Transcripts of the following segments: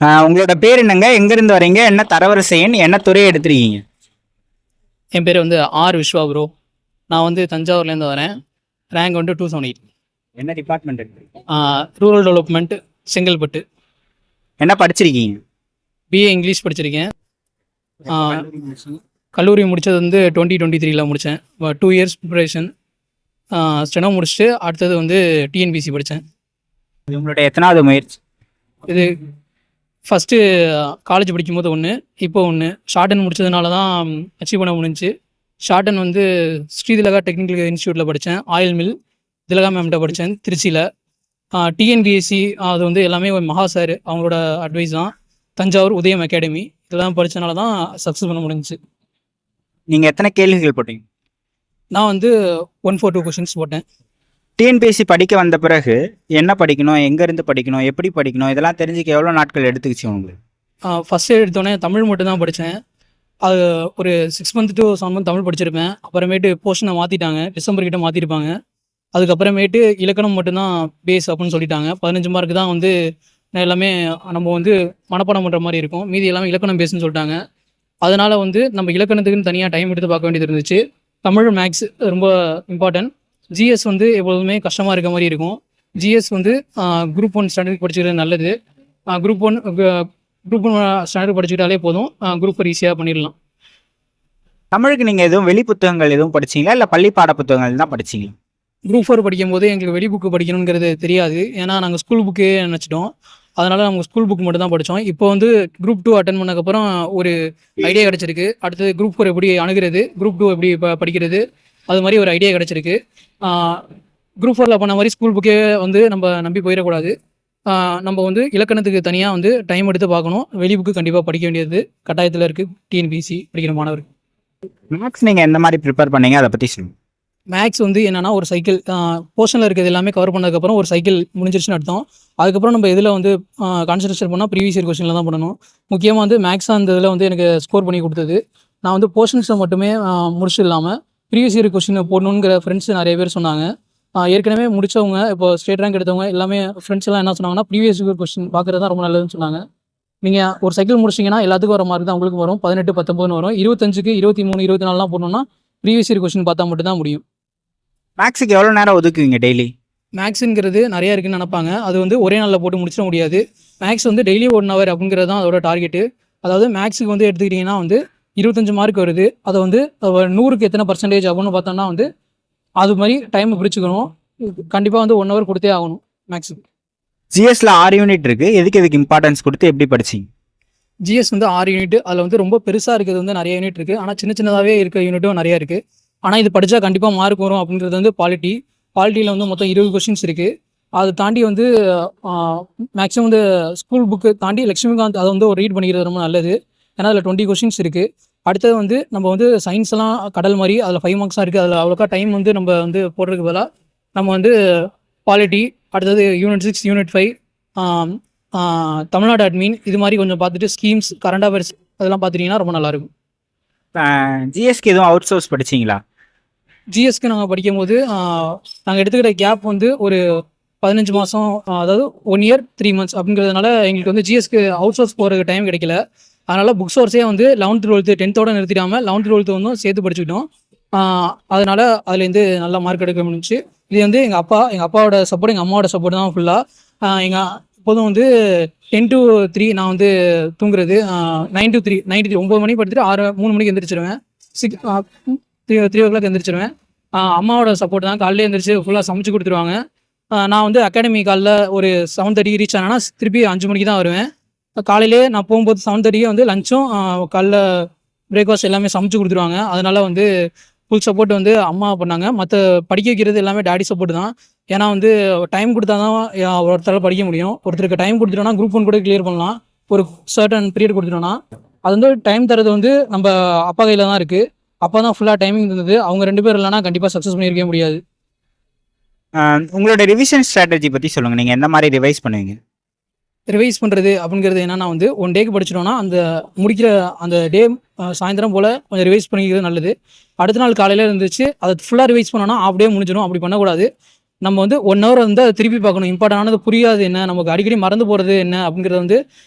உங்களோட பேர் என்னங்க? எங்கேருந்து வரீங்க? என்ன தரவரிசை எண்? என்ன துறை எடுத்திருக்கீங்க? என் பேர் வந்து ஆர் விஸ்வா ப்ரோ. நான் வந்து தஞ்சாவூர்லேருந்து வரேன். ரேங்க் வந்து 278. என்ன டிபார்ட்மெண்ட் எடுத்திருக்கீங்க? Rural development, Chengalpattu. என்ன படிச்சிருக்கீங்க? பிஏ இங்கிலீஷ் படிச்சிருக்கேன். கல்லூரி முடித்தது வந்து 2023 முடித்தேன். 2 இயர்ஸ் ப்ரிப்பரேஷன். ஸ்டெனோ முடிச்சுட்டு அடுத்தது வந்து டிஎன்பிசி படித்தேன். இது உங்களோட எத்தனாவது முயற்சி? இது ஃபஸ்ட்டு காலேஜ் படிக்கும்போது ஒன்று, இப்போ ஒன்று. ஷார்டன் முடித்ததுனால தான் அச்சீவ் பண்ண முடிஞ்சுச்சு. ஷார்டன் வந்து ஸ்ரீதிலகா டெக்னிக்கல் இன்ஸ்டியூட்டில் படித்தேன். ஆயில் மில் திலகா மேம்கிட்ட படித்தேன் திருச்சியில். டிஎன்பிஎஸ்சி அது வந்து எல்லாமே மகா சார் அவங்களோட அட்வைஸ் தான். தஞ்சாவூர் உதயம் அகாடமி இதெல்லாம் படித்தனால தான் சக்ஸஸ் பண்ண முடிஞ்சிச்சு. நீங்கள் எத்தனை கேள்விகள் போட்டீங்க? நான் வந்து 142 கொஷின்ஸ் போட்டேன். டிஎன்பிஎஸ்சி படிக்க வந்த பிறகு என்ன படிக்கணும், எங்கேருந்து படிக்கணும், எப்படி படிக்கணும், இதெல்லாம் தெரிஞ்சுக்க எவ்வளோ நாட்கள் எடுத்துக்கிச்சு உங்களுக்கு? ஃபஸ்ட்டு எடுத்தோடனே தமிழ் மட்டும் தான் படித்தேன். அது ஒரு 6 மந்த் to 7 மந்த் தமிழ் படிச்சிருப்பேன். அப்புறமேட்டு போர்ஷனை மாற்றிட்டாங்க, டிசம்பர் கிட்ட மாற்றிருப்பாங்க. அதுக்கப்புறமேட்டு இலக்கணம் மட்டும்தான் பேஸ் அப்படின்னு சொல்லிட்டாங்க. 15 மார்க் தான் வந்து எல்லாமே நம்ம வந்து மனப்பாடம் பண்ணுற மாதிரி இருக்கும். மீதி எல்லாமே இலக்கணம் பேஸ்ன்னு சொல்லிட்டாங்க. அதனால் வந்து நம்ம இலக்கணத்துக்குன்னு தனியாக டைம் எடுத்து பார்க்க வேண்டியது இருந்துச்சு. தமிழ் மேக்ஸ் ரொம்ப இம்பார்ட்டன்ட். ஜிஎஸ் வந்து எப்போதுமே கஷ்டமாக இருக்க மாதிரி இருக்கும். ஜிஎஸ் வந்து குரூப் 1 ஸ்டாண்டர்ட் படிச்சுக்கிறது நல்லது. குரூப் ஒன் ஸ்டாண்டர்ட் படிச்சுக்கிட்டாலே போதும். குரூப் 4 ஈஸியாக பண்ணிடலாம். தமிழுக்கு நீங்கள் எதுவும் வெளி புத்தகங்கள் எதுவும் படிச்சிங்களா, இல்லை பள்ளி பாட புத்தகங்கள் தான் படிச்சிங்களா? குரூப் 4 படிக்கும்போது எங்களுக்கு வெளி புக்கு படிக்கணுங்கிறது தெரியாது. ஏன்னா நாங்கள் ஸ்கூல் புக்கே நினச்சிட்டோம். அதனால் நம்ம ஸ்கூல் புக் மட்டும் தான் படித்தோம். இப்போ வந்து குரூப் 2 அட்டன் பண்ணக்கப்புறம் ஒரு ஐடியா கிடச்சிருக்கு. அடுத்தது குரூப் 4 எப்படி அணுகிறது, குரூப் 2 எப்படி படிக்கிறது, அது மாதிரி ஒரு ஐடியா கிடச்சிருக்கு. குரூப் 4 பண்ண மாதிரி ஸ்கூல் புக்கே வந்து நம்ம நம்பி போயிடக்கூடாது. நம்ம வந்து இலக்கணத்துக்கு தனியாக வந்து டைம் எடுத்து பார்க்கணும். வெளி புக்கு கண்டிப்பாக படிக்க வேண்டியது கட்டாயத்தில் இருக்குது டிஎன்பிசி படிக்கிற மாணவருக்கு. மேக்ஸ் நீங்கள் எந்த மாதிரி ப்ரிப்பேர் பண்ணீங்க, அதை பற்றி சொல்லுங்கள். மேக்ஸ் வந்து என்னென்னா ஒரு சைக்கிள் போர்ஷனில் இருக்கிறது எல்லாமே கவர் பண்ணதுக்கப்புறம் ஒரு சைக்கிள் முடிஞ்சிருச்சுன்னு அர்த்தம். அதுக்கப்புறம் நம்ம இதில் வந்து கான்சன்ட்ரேஷன் பண்ணால் ப்ரீவியஸ் இயர் கொஸ்டினில் தான் பண்ணணும். முக்கியமாக வந்து மேக்ஸ் அந்த இதில் வந்து எனக்கு ஸ்கோர் பண்ணி கொடுத்தது. நான் வந்து போர்ஷன்ஸை மட்டுமே முடிச்சு இல்லாமல் ப்ரீவியஸ் இயர் கொஸ்டினை போடணுங்கிற ஃப்ரெண்ட்ஸ் நிறைய பேர் சொன்னாங்க. ஏற்கனவே முடித்தவங்க இப்போ ஸ்டேட் ரேங்க் எடுத்தவங்க எல்லாமே ஃப்ரெண்ட்ஸ் எல்லாம் என்ன சொன்னாங்கன்னா ப்ரீவியஸ் இயர் கொஸ்டின் பார்க்குறது தான் ரொம்ப நல்லதுன்னு சொன்னாங்க. நீங்கள் ஒரு சைக்கிள் முடிச்சிங்கன்னா எல்லாத்துக்கும் வர மார்க் தான் உங்களுக்கு வரும். 18, 19 வரும். 25க்கு 23, 24 போடணும்னா ப்ரீவியஸ் இயர் கொஸ்டின் பார்த்தா மட்டும் தான் முடியும். மேக்ஸுக்கு எவ்வளோ நேரம் ஒதுக்குவீங்க டெய்லி? மேக்ஸுங்கிறது நிறையா இருக்குன்னு நினைப்பாங்க. அது வந்து ஒரே நாளில் போட்டு முடிச்சிட முடியாது. மேக்ஸ் வந்து டெய்லி 1 hour அப்படிங்கிறது தான் அதோட டார்கெட்டு. அதாவது மேக்ஸுக்கு வந்து எடுத்துக்கிட்டிங்கன்னா வந்து 25 மார்க் வருது. அதை வந்து 100க்கு எத்தனை பர்சன்டேஜ் ஆகும்னு பார்த்தோம்னா வந்து அது மாதிரி டைம் பிடிச்சிக்கணும். கண்டிப்பாக வந்து 1 hour கொடுத்தே ஆகணும் மேக்ஸுக்கு. ஜிஎஸ்ல 6 யூனிட் இருக்குது. எதுக்கு இம்பார்ட்டன்ஸ் கொடுத்து எப்படி படிச்சிங்க? ஜிஎஸ் வந்து 6 யூனிட். அதில் வந்து ரொம்ப பெருசாக இருக்கிறது வந்து நிறைய யூனிட் இருக்குது. ஆனால் சின்னதாகவே இருக்க யூனிட்டும் நிறையா இருக்குது. ஆனால் இது படித்தா கண்டிப்பாக மார்க் வரும் அப்படிங்கிறது வந்து பாலிட்டியில் வந்து மொத்தம் 20 கொஷின்ஸ் இருக்குது. அதை தாண்டி வந்து மேக்ஸிமம் வந்து ஸ்கூல் புக்கு தாண்டி லக்ஷ்மிகாந்த் அதை வந்து ஒரு ரீட் பண்ணிக்கிறது ரொம்ப நல்லது. ஏன்னா அதில் 20 கொஷின்ஸ் இருக்குது. அடுத்தது வந்து நம்ம வந்து சயின்ஸ்லாம் கடல் மாதிரி அதில் 5 மார்க்ஸாக இருக்குது. அதில் அவ்வளோக்கா டைம் வந்து நம்ம வந்து போடுறதுக்கு பதிலாக நம்ம வந்து பாலிட்டி, அடுத்தது யூனிட் 6, யூனிட் 5, தமிழ்நாடு அட்மின் இது மாதிரி கொஞ்சம் பார்த்துட்டு ஸ்கீம்ஸ், கரண்ட் அஃபேர்ஸ் அதெல்லாம் பார்த்துட்டிங்கன்னா ரொம்ப நல்லாயிருக்கும். ஜிஎஸ்க்கு எதுவும் அவுட் சோர்ஸ் படிச்சிங்களா? ஜிஎஸ்க்கு நாங்கள் படிக்கும்போது நாங்கள் எடுத்துக்கிட்ட கேப் வந்து ஒரு 15 மாதம், அதாவது 1 year 3 months அப்படிங்கிறதுனால எங்களுக்கு வந்து ஜிஎஸ்க்கு அவுட் சோர்ஸ் போகிறதுக்கு டைம் கிடைக்கல. அதனால் புக் சோர்ஸே வந்து 11th 12th 10th நிறுத்திடாமல் 11th 12th வந்து சேர்த்து படிச்சுக்கிட்டோம். அதனால் அதுலேருந்து நல்ல மார்க் எடுக்க முடிஞ்சிச்சு. இது வந்து எங்கள் அப்பாவோட சப்போர்ட், எங்கள் அம்மாவோட சப்போர்ட் தான் ஃபுல்லாக. எங்கள் இப்போதும் வந்து 10 to 3 நான் வந்து தூங்குறது, 9 to 3 9 மணிக்கு படுத்துட்டு 3 மணிக்கு எந்திரிச்சிருவேன். 3 o'clock எந்திரிச்சிருவேன். அம்மாவோட சப்போர்ட் தான். காலையில் எழுந்திரிச்சு ஃபுல்லாக சமைச்சு கொடுத்துருவாங்க. நான் வந்து அகாடமி காலைல ஒரு 7:30 ரீச் ஆனால் திருப்பி 5 மணிக்கு தான் வருவேன். காலையிலே நான் போகும்போது 7:30 வந்து லஞ்சும் காலைல பிரேக்ஃபாஸ்ட் எல்லாமே சமைச்சு கொடுத்துருவாங்க. அதனால் வந்து ஃபுல் சப்போர்ட் வந்து அம்மா பண்ணாங்க. மற்ற படிக்க வைக்கிறது எல்லாமே டேடி சப்போர்ட் தான். ஏன்னா வந்து டைம் கொடுத்தா தான் ஒருத்தரால் படிக்க முடியும். ஒருத்தருக்கு டைம் கொடுத்துட்டோன்னா குரூப் 1 கூட கிளியர் பண்ணலாம். ஒரு சர்டன் பீரியட் கொடுத்துட்டோன்னா அது வந்து டைம் தரது வந்து நம்ம அப்பா கையில் தான் இருக்குது. அப்போ தான் ஃபுல்லாக டைமிங் இருந்தது. அவங்க 2 பேர் இல்லைனா கண்டிப்பாக சக்ஸஸ் பண்ணியிருக்கவே முடியாது. உங்களோட ரிவிஷன் ஸ்ட்ராட்டஜி பற்றி சொல்லுங்கள். நீங்கள் எந்த மாதிரி ரிவைஸ் பண்ணுவீங்க? ரிவைஸ் பண்ணுறது அப்படிங்கிறது என்னென்னா வந்து 1 டேக்கு படிச்சிட்டோன்னா அந்த முடிக்கிற அந்த டே சாயந்தரம் போல் கொஞ்சம் ரிவைஸ் பண்ணிக்கிறது நல்லது. அடுத்த நாள் காலையில் இருந்துச்சு அதை ஃபுல்லாக ரிவைஸ் பண்ணோன்னா ஆஃப் டே முடிஞ்சிடும். அப்படி பண்ணக்கூடாது. நம்ம வந்து 1 hour வந்து அதை திருப்பி பார்க்கணும். இம்பார்ட்டண்டானது புரியாது என்ன, நமக்கு அடிக்கடி மறந்து போகிறது என்ன அப்படிங்கிறத வந்து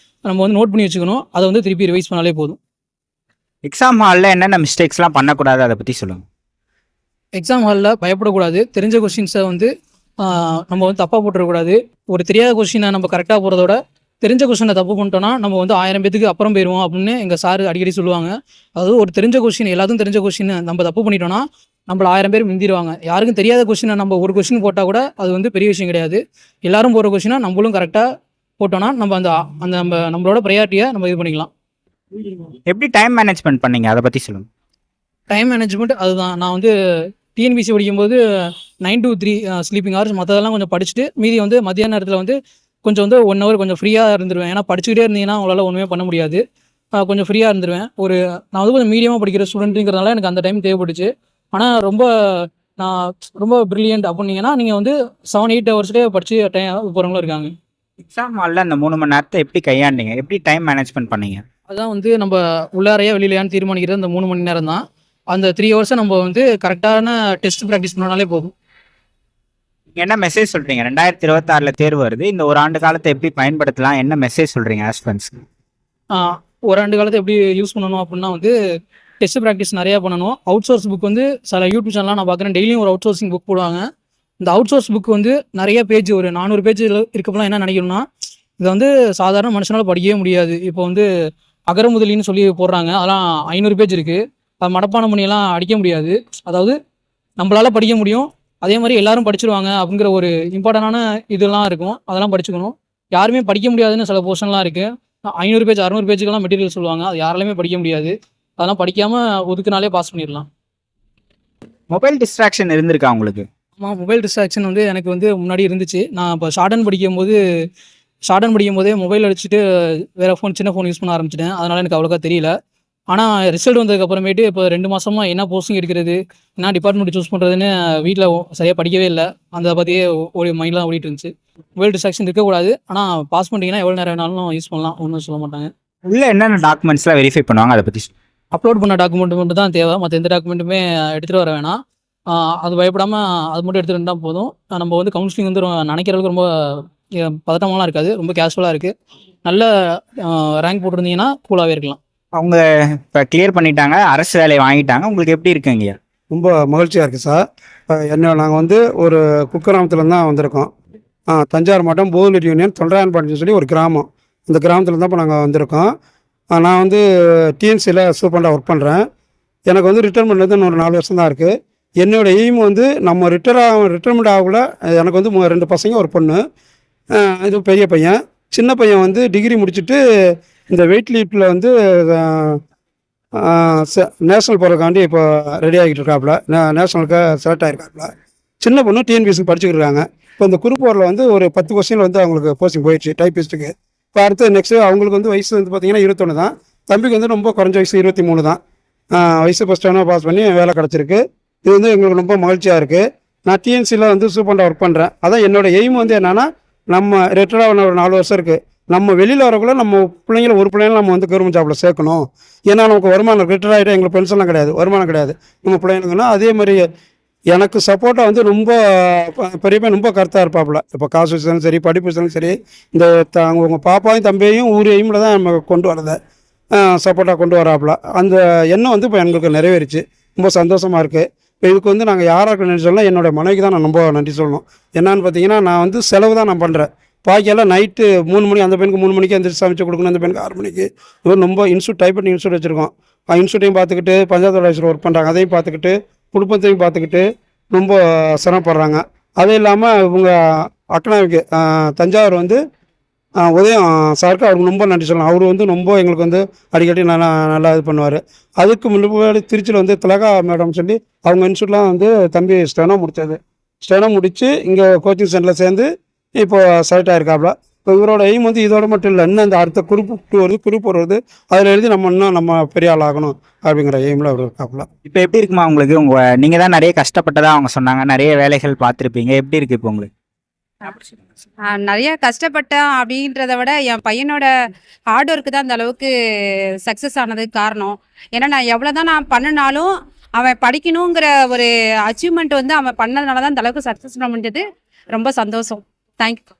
நம்ம வந்து நோட் பண்ணி வச்சுக்கணும். அதை வந்து திருப்பி ரிவைஸ் பண்ணாலே போதும். எக்ஸாம் ஹாலில் என்னென்ன மிஸ்டேக்ஸ்லாம் பண்ணக்கூடாது அதை பற்றி சொல்லுங்கள். எக்ஸாம் ஹாலில் பயப்படக்கூடாது. தெரிஞ்ச கொஸ்டின்ஸை வந்து நம்ம வந்து தப்பாக போட்டுறக்கூடாது. ஒரு தெரியாத கொஸ்டினை நம்ம கரெக்டாக போகிறதோட தெரிஞ்ச கொஸ்டினை தப்பு பண்ணிட்டோம்னா நம்ம வந்து 1000 பேத்துக்கு அப்புறம் போயிடுவோம் அப்படின்னு எங்கள் சார் அடிக்கடி சொல்லுவாங்க. அதாவது ஒரு தெரிஞ்ச கொஸ்டின், எல்லாத்துக்கும் தெரிஞ்ச கொஸ்டினை நம்ம தப்பு பண்ணிட்டோம்னா நம்மள 1000 பேர் மிந்திடுவாங்க. யாருக்கும் தெரியாத கொஸ்டினை நம்ம ஒரு கொஸ்டின் போட்டால் கூட அது வந்து பெரிய விஷயம் கிடையாது. எல்லாரும் போகிற கொஸ்டினை நம்மளும் கரெக்டாக போட்டோம்னா நம்ம அந்த அந்த நம்மளோட ப்ரையாரிட்டியை நம்ம இது பண்ணிக்கலாம். எப்படி டைம் மேனேஜ்மெண்ட் பண்ணீங்க அதை பற்றி சொல்லுங்கள். டைம் மேனேஜ்மெண்ட் அதுதான். நான் வந்து டிஎன்பிசி படிக்கும்போது 9 to 3 ஸ்லீப்பிங் ஹவர்ஸ், மற்றதெல்லாம் கொஞ்சம் படிச்சுட்டு மீதி வந்து மத்தியான நேரத்தில் வந்து கொஞ்சம் வந்து 1 hour கொஞ்சம் ஃப்ரீயாக இருந்துருவேன். ஏன்னா படிச்சுக்கிட்டே இருந்தீங்கன்னா உங்களால் ஒன்றுமே பண்ண முடியாது. கொஞ்சம் ஃப்ரீயாக இருந்துருவேன். நான் வந்து கொஞ்சம் மீடியமாக படிக்கிற ஸ்டூடெண்ட்டுங்கிறதுனால எனக்கு அந்த டைம் தேவைப்பட்டுச்சு. ஆனால் நான் ரொம்ப ப்ரில்லியன்ட் அப்படின்னீங்கன்னா நீங்கள் வந்து 7-8 ஹவர்ஸ்லேயே படித்து போகிறவங்களும் இருக்காங்க. எக்ஸாம் ஹாலில் அந்த 3 மணி நேரத்தை எப்படி கையாண்டீங்க, எப்படி டைம் மேனேஜ்மெண்ட் பண்ணீங்க? அதான் வந்து நம்ம உள்ளாரையா வெளியிலையான்னு தீர்மானிக்கிறது அந்த 3 மணி நேரம் தான். அந்த 3 ஹவர்ஸை நம்ம வந்து கரெக்டான டெஸ்ட் ப்ராக்டிஸ் பண்ணாலே போதும். என்ன மெசேஜ் சொல்கிறீங்க? 2026 தேர்வு வருது. இந்த ஒரு ஆண்டு காலத்தை எப்படி பயன்படுத்தலாம், என்ன மெசேஜ் சொல்கிறீங்க ஆஸ்பிரண்ட்ஸ்க்கு? ஒரு ஆண்டு காலத்தை எப்படி யூஸ் பண்ணணும் அப்படின்னா வந்து டெஸ்ட் ப்ராக்டிஸ் நிறையா பண்ணணும். அவுட் சோர்ஸ் புக் வந்து சில யூடியூப் சேனல்லாம் நான் பார்க்குறேன், டெய்லியும் ஒரு அவுட் சோர்சிங் புக் போடுவாங்க. இந்த அவுட் சோர்ஸ் புக் வந்து நிறைய பேஜ், ஒரு 400 பேஜ் இருக்கப்பலாம் என்ன நினைக்கணும்னா இதை வந்து சாதாரண மனுஷனால் படிக்கவே முடியாது. இப்போ வந்து அகரமுதலின்னு சொல்லி போடுறாங்க, அதெல்லாம் 500 பேஜ் இருக்குது. அது மனப்பாடம் பண்ணியெல்லாம் அடிக்க முடியாது. அதாவது நம்மளால் படிக்க முடியும், அதே மாதிரி எல்லாரும் படிச்சிருவாங்க அப்படிங்கிற ஒரு இம்பார்ட்டண்டான இதெல்லாம் இருக்கும். அதெல்லாம் படிச்சுக்கணும். யாருமே படிக்க முடியாதுன்னு சில போர்ஷன்லாம் இருக்குது. 500 பேஜ் 600 பேஜுக்கெல்லாம் மெட்டீரியல் சொல்லுவாங்க, அது யாராலையுமே படிக்க முடியாது. அதெல்லாம் படிக்காமல் ஒதுக்குனாலே பாஸ் பண்ணிடலாம். மொபைல் டிஸ்ட்ராக்ஷன் இருந்திருக்கா உங்களுக்கு? ஆமாம், மொபைல் டிஸ்ட்ராக்ஷன் வந்து எனக்கு வந்து முன்னாடி இருந்துச்சு. நான் இப்போ ஷார்டன் படிக்கும் போதே மொபைல் அடிச்சுட்டு வேறு சின்ன ஃபோன் யூஸ் பண்ண ஆரம்பிச்சிட்டேன். அதனால் எனக்கு அவ்வளோக்கா தெரியல. ஆனால் ரிசல்ட் வந்ததுக்கு அப்புறமேட்டு இப்போ 2 மாதமாக என்ன போஸ்டிங் எடுக்கிறது, என்ன டிபார்ட்மெண்ட் சூஸ் பண்ணுறதுன்னு வீட்டில் சரியாக படிக்கவே இல்லை. அந்த பற்றியே ஒரு மைண்ட்லாம் ஓடிட்டு இருந்துச்சு. மொபைல் டிஸ்ட்ராக்ஷன் இருக்கக்கூடாது. ஆனால் பாஸ் பண்ணிட்டீங்கன்னா எவ்வளோ நேரம் வேணாலும் யூஸ் பண்ணலாம், ஒன்றும் சொல்ல மாட்டாங்க. உள்ள என்னென்ன டாக்குமெண்ட்ஸ்லாம் வெரிஃபை பண்ணுவாங்க அதை பற்றி? அப்லோட் பண்ண டாக்குமெண்ட் மட்டும் தான் தேவை, மற்ற எந்த டாக்குமெண்ட்டுமே எடுத்துகிட்டு வர வேணாம். அது பயப்படாமல் அது மட்டும் எடுத்துகிட்டு இருந்தால் போதும். நம்ம வந்து கவுன்சிலிங் வந்து நினைக்கிற அளவுக்கு ரொம்ப பதட்டமாலாம் இருக்காது, ரொம்ப கேஷுவலாக இருக்குது. நல்ல ரேங்க் போட்டிருந்தீங்கன்னா கூலாகவே இருக்கலாம். அவங்க இப்போ கிளியர் பண்ணிட்டாங்க, அரசு வேலையை வாங்கிட்டாங்க, உங்களுக்கு எப்படி இருக்குங்க? ரொம்ப மகிழ்ச்சியாக இருக்குது சார். நாங்கள் வந்து ஒரு குக்கிராமத்துலேருந்து தான் வந்திருக்கோம். தஞ்சாவூர் மாவட்டம் போதூர் யூனியன் தொண்டராயன்பாடின்னு சொல்லி ஒரு கிராமம். அந்த கிராமத்தில் தான் இப்போ நாங்கள் வந்திருக்கோம். நான் வந்து டிஎன்சியில் சூப்பராக ஒர்க் பண்ணுறேன். எனக்கு வந்து ரிட்டைர்மெண்ட் வந்து இன்னொரு 4 வருஷம் தான் இருக்குது. என்னோடய எய்ம் வந்து நம்ம ரிட்டைர்மெண்ட் ஆகக்குள்ள எனக்கு வந்து 2 பசங்க, ஒரு பொண்ணு. இது பெரிய பையன். சின்ன பையன் வந்து டிகிரி முடிச்சுட்டு இந்த வெயிட் லிஃப்ட்டில் வந்து நேஷ்னல் போகிறதுக்காண்டி இப்போ ரெடி ஆகிட்டு இருக்காப்புல, நேஷ்னலுக்கு செலக்ட் ஆகிருக்காப்புல. சின்ன பொண்ணு டிஎன்பிஎஸ்சி படிச்சுக்கிட்டு இருக்காங்க. இப்போ இந்த குரூப் 4ல் வந்து ஒரு 10 கொஸ்டின் வந்து அவங்களுக்கு போஸ்டிங் போயிடுச்சு டைப்பிஸ்ட்டுக்கு. இப்போ அடுத்து நெக்ஸ்ட்டு அவங்களுக்கு வந்து வயசு வந்து பார்த்திங்கன்னா 21 தான். தம்பிக்கு வந்து ரொம்ப குறைஞ்ச வயசு 23 தான். வயசு ஃபஸ்ட் டைமாக பாஸ் பண்ணி வேலை கிடச்சிருக்கு. இது வந்து எங்களுக்கு ரொம்ப மகிழ்ச்சியாக இருக்குது. நான் டிஎன்சியில் வந்து சூப்பராக ஒர்க் பண்ணுறேன். அதான் என்னோடய எய்ம் வந்து என்னென்னா, நம்ம ரிட்டையர்டாக ஒரு 4 வருஷம் இருக்குது, நம்ம வெளியில் வரக்குள்ள நம்ம பிள்ளைங்கள ஒரு பிள்ளைங்கள நம்ம வந்து கவர்மெண்ட் ஜாப்பில் சேர்க்கணும். ஏன்னா நமக்கு வருமானம் ரிட்டையர் ஆகிட்டு எங்களுக்கு பென்ஷன்லாம் கிடையாது, வருமானம் கிடையாது நம்ம பிள்ளைங்களுக்குன்னா. அதே மாதிரி எனக்கு சப்போர்ட்டாக வந்து ரொம்ப பெரிய பையன் ரொம்ப கருத்தாக இருப்பாப்புல. இப்போ காசு விஷயம் சரி, படிப்பு விஷயம் சரி, இந்த உங்கள் பாப்பாவையும் தம்பியையும் ஊர் எய்மில் தான் நம்ம கொண்டு வரதை சப்போர்ட்டாக கொண்டு வராப்புல. அந்த எண்ணம் வந்து இப்போ எங்களுக்கு நிறைவேறிச்சு. ரொம்ப சந்தோஷமாக இருக்குது. இப்போ இதுக்கு வந்து நாங்கள் யாராருக்கு நன்றி சொல்லலாம், என்னோடய மனைவிக்கு தான் நான் ரொம்ப நன்றி சொல்லணும். என்னான்னு பார்த்தீங்கன்னா, நான் வந்து செலவு தான் நான் பண்ணுறேன். பாக்கியெல்லாம் நைட்டு 3 மணி, அந்த பெண்ணுக்கு 3 மணிக்கு எந்திரிச்சு சமைச்சு கொடுக்கணும், அந்த பெண்ணுக்கு 6 மணிக்கு. ரொம்ப டைப்ரைட்டிங் இன்ஸ்டியூட் வச்சுருக்கோம். இன்ஸ்டியூட்டையும் பார்த்துக்கிட்டு பஞ்சாயத்து ஆஃபீஸில் ஒர்க் பண்ணுறாங்க, அதையும் பார்த்துக்கிட்டு குடும்பத்தையும் பார்த்துக்கிட்டு ரொம்ப சிரமப்படுறாங்க. அதே இல்லாமல் இவங்க அக்கனாவுக்கு தஞ்சாவூர் வந்து உதயம் சாருக்கு அவருக்கு ரொம்ப நன்றி சொல்லலாம். அவர் வந்து ரொம்ப எங்களுக்கு வந்து அடிக்கடி நல்லா இது பண்ணுவார். அதுக்கு முன்னாடி திருச்சியில் வந்து திலகா மேடம் சொல்லி அவங்க இன்ஸ்டியூட்லாம் வந்து தம்பி ஸ்டெனோ முடித்து இங்கே கோச்சிங் சென்டரில் சேர்ந்து இப்போ செலக்ட் ஆகிருக்காப்புல. இப்போ இவரோட எய்ம் வந்து இதோட மட்டும் இல்லை, இன்னும் அந்த அடுத்த குரூப் வருது, அதில் எழுதி நம்ம பெரிய ஆள் ஆகணும் அப்படிங்கிற எய்மில் அவர் இருக்காப்புல. இப்போ எப்படி இருக்குமா உங்களுக்கு? நீங்கள் தான் நிறைய கஷ்டப்பட்டதா அவங்க சொன்னாங்க, நிறைய வேலைகள் பார்த்துருப்பீங்க, எப்படி இருக்குது இப்போ உங்களுக்கு? நிறைய கஷ்டப்பட்டேன் அப்படின்றத விட என் பையனோட ஹார்ட் ஒர்க்கு தான் அந்த அளவுக்கு சக்ஸஸ் ஆனதுக்கு காரணம். ஏன்னா நான் எவ்வளோதான் நான் பண்ணினாலும் அவன் படிக்கணுங்கிற ஒரு அச்சீவ்மெண்ட் வந்து அவன் பண்ணதுனால தான் அந்த அளவுக்கு சக்ஸஸ் பண்ண முடிஞ்சது. ரொம்ப சந்தோஷம். தேங்க்யூ.